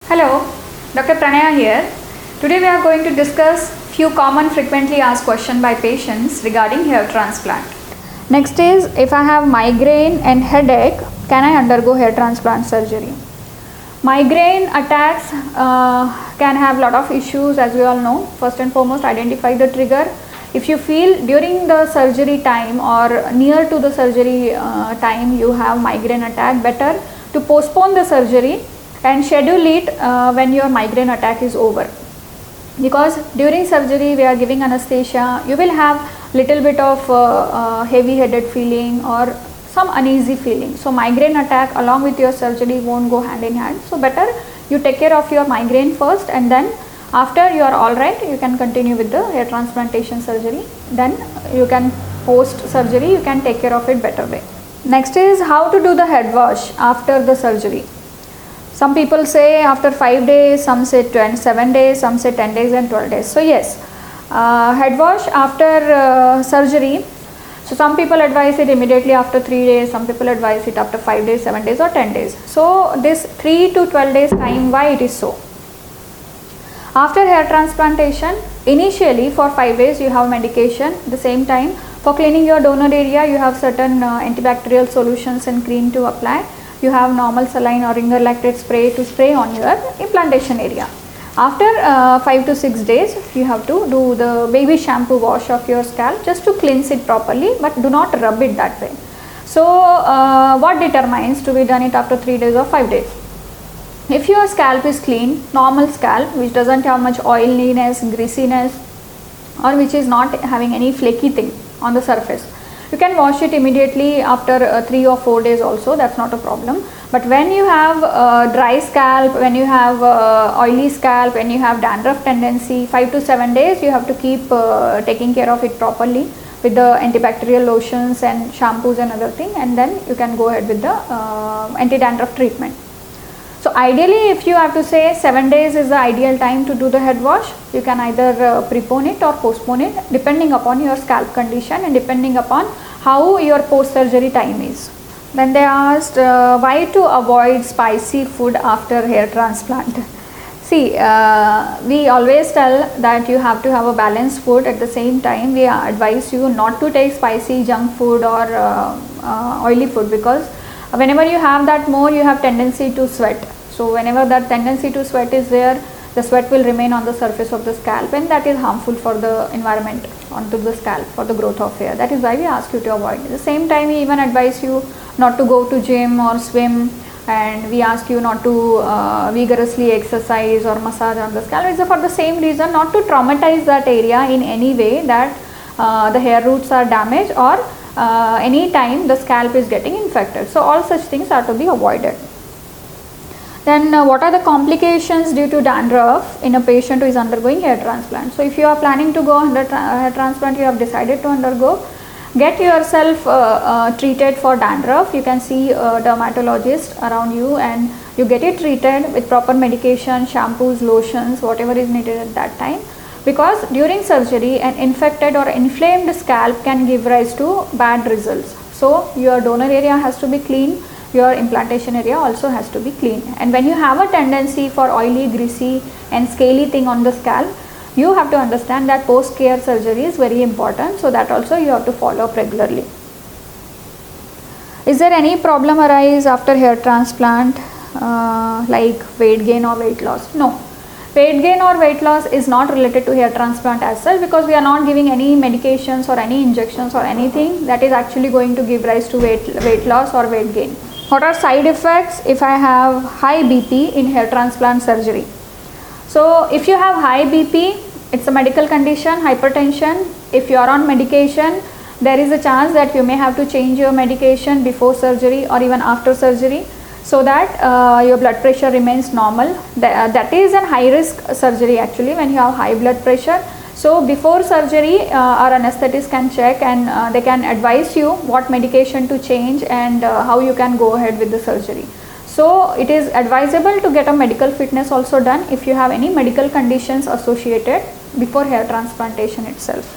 Hello, Dr. Pranaya here. Today we are going to discuss few common frequently asked questions by patients regarding hair transplant. Next is, if I have migraine and headache, can I undergo hair transplant surgery? Migraine attacks can have lot of issues, as we all know. First and foremost, identify the trigger. If you feel during the surgery time or near to the surgery time you have migraine attack, better to postpone the surgery and schedule it when your migraine attack is over, because during surgery we are giving anesthesia, you will have little bit of heavy headed feeling or some uneasy feeling. So migraine attack along with your surgery won't go hand in hand. So better you take care of your migraine first, and then after you are alright, you can continue with the hair transplantation surgery. Then you can post surgery, you can take care of it better way. Next is how to do the head wash after the surgery. Some people say after 5 days, some say 7 days, some say 10 days and 12 days. So yes, head wash after surgery. So some people advise it immediately after 3 days, some people advise it after 5 days, 7 days or 10 days. So this 3 to 12 days time, why it is so? After hair transplantation, initially for 5 days you have medication. At the same time, for cleaning your donor area, you have certain antibacterial solutions and cream to apply. You have normal saline or ringer lactate spray to spray on your implantation area. After 5 to 6 days, you have to do the baby shampoo wash of your scalp just to cleanse it properly, but do not rub it that way. So what determines to be done it after 3 days or 5 days? If your scalp is clean, normal scalp which doesn't have much oiliness, greasiness, or which is not having any flaky thing on the surface, you can wash it immediately after 3 or 4 days also, that's not a problem. But when you have dry scalp, when you have oily scalp, when you have dandruff tendency, 5 to 7 days you have to keep taking care of it properly with the antibacterial lotions and shampoos and other thing, and then you can go ahead with the anti-dandruff treatment. So ideally, if you have to say 7 days is the ideal time to do the head wash, you can either prepone it or postpone it depending upon your scalp condition and depending upon how your post-surgery time is. Then they asked why to avoid spicy food after hair transplant. See, we always tell that you have to have a balanced food. At the same time, we advise you not to take spicy junk food or oily food, because whenever you have that more, you have tendency to sweat. So whenever that tendency to sweat is there, the sweat will remain on the surface of the scalp, and that is harmful for the environment onto the scalp for the growth of hair. That is why we ask you to avoid. At the same time, we even advise you not to go to gym or swim, and we ask you not to vigorously exercise or massage on the scalp. It's for the same reason, not to traumatize that area in any way that the hair roots are damaged or any time the scalp is getting infected. So all such things are to be avoided. Then what are the complications due to dandruff in a patient who is undergoing hair transplant? So if you are planning to go under hair transplant, you have decided to undergo, get yourself treated for dandruff. You can see a dermatologist around you and you get it treated with proper medication, shampoos, lotions, whatever is needed at that time. Because during surgery, an infected or inflamed scalp can give rise to bad results. So your donor area has to be clean, your implantation area also has to be clean. And when you have a tendency for oily, greasy and scaly thing on the scalp, you have to understand that post-care surgery is very important. So that also you have to follow up regularly. Is there any problem arise after hair transplant like weight gain or weight loss? No. Weight gain or weight loss is not related to hair transplant as such, because we are not giving any medications or any injections or anything that is actually going to give rise to weight loss or weight gain. What are side effects if I have high BP in hair transplant surgery? So if you have high BP, it's a medical condition, hypertension. If you are on medication, there is a chance that you may have to change your medication before surgery or even after surgery, so that your blood pressure remains normal. That is a high risk surgery actually when you have high blood pressure. So before surgery, our anesthetist can check and they can advise you what medication to change and how you can go ahead with the surgery. So it is advisable to get a medical fitness also done if you have any medical conditions associated before hair transplantation itself.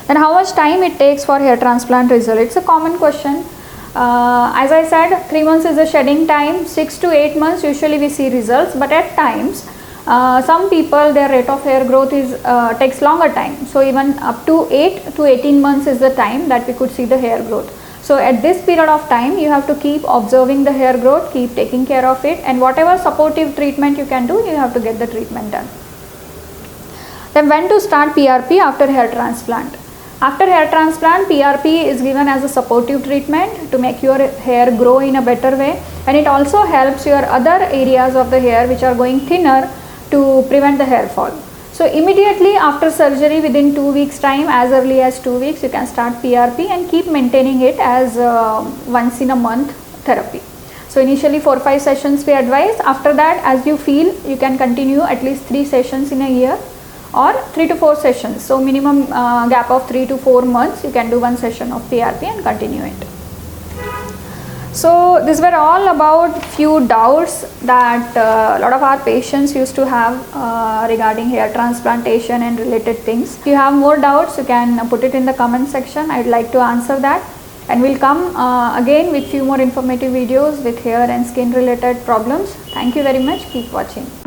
Then how much time it takes for hair transplant result? It's a common question. As I said, 3 months is the shedding time, 6 to 8 months usually we see results, but at times some people, their rate of hair growth is takes longer time. So even up to 8 to 18 months is the time that we could see the hair growth. So at this period of time you have to keep observing the hair growth, keep taking care of it, and whatever supportive treatment you can do, you have to get the treatment done. Then when to start PRP after hair transplant? After hair transplant, PRP is given as a supportive treatment to make your hair grow in a better way, and it also helps your other areas of the hair which are going thinner to prevent the hair fall. So immediately after surgery, within 2 weeks time, as early as 2 weeks, you can start PRP and keep maintaining it as once in a month therapy. So initially 4-5 sessions we advise. After that, as you feel, you can continue at least 3 sessions in a year or 3 to 4 sessions. So minimum gap of 3 to 4 months you can do 1 session of PRP and continue it. So these were all about few doubts that a lot of our patients used to have regarding hair transplantation and related things. If you have more doubts, you can put it in the comment section. I would like to answer that, and we'll come again with few more informative videos with hair and skin related problems. Thank you very much. Keep watching.